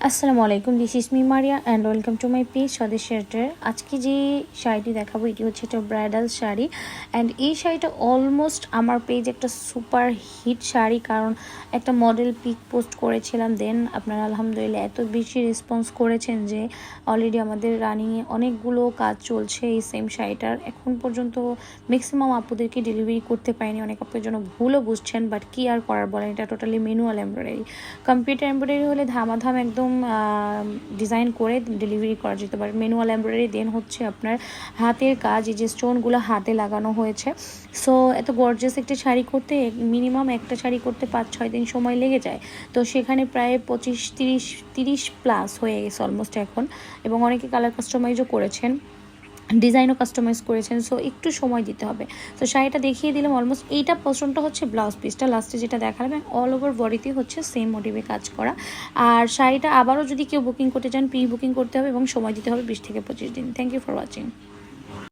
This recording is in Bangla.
আসসালামু আলাইকুম, this is me Maria and welcome to my page স্বদেশ শেল্টার। আজকে যে শাড়িটি দেখাবো এটি হচ্ছে একটা ব্রাইডাল শাড়ি অ্যান্ড এই শাড়িটা অলমোস্ট আমার পেজ একটা সুপার হিট শাড়ি, কারণ একটা মডেল পিক পোস্ট করেছিলাম, দেন আপনারা আলহামদুলিল্লাহ এত বেশি রেসপন্স করেছেন যে অলরেডি আমাদের রানিংয়ে অনেকগুলো কাজ চলছে এই সেম শাড়িটার। এখন পর্যন্ত ম্যাক্সিমাম আপুদেরকে ডেলিভারি করতে পারিনি, অনেক আপুদের জন্য ভুলও বুঝছেন, বাট কি আর করার বলেন, এটা totally manual embroidery. Computer embroidery হলে ধামাধাম একদম ডিজাইন করে ডেলিভারি করা যেতে পারে। ম্যানুয়াল এমব্রয়ডারি দেন হচ্ছে আপনার হাতের কাজ, এই যে স্টোনগুলো হাতে লাগানো হয়েছে। সো এত গর্জিয়াস একটা শাড়ি করতে মিনিমাম একটা শাড়ি করতে 5-6 দিন সময় লেগে যায়, তো সেখানে প্রায় 25-30 প্লাস হয়ে গেছে অলমোস্ট এখন, এবং অনেকে কালার কাস্টমাইজও করেছেন, ডিজাইনও কাস্টমাইজ করেছেন। সো একটু সময় দিতে হবে। তো শাড়িটা দেখিয়ে দিলাম অলমোস্ট। এইটা পছন্দটা হচ্ছে ব্লাউজ পিসটা লাস্টে যেটা দেখালাম, অল ওভার বডিতে হচ্ছে সেম মোটিভে কাজ করা। আর শাড়িটা আবারও যদি কেউ বুকিং করতে চান প্রি বুকিং করতে হবে এবং সময় দিতে হবে 20 থেকে 25 দিন। Thank you for watching.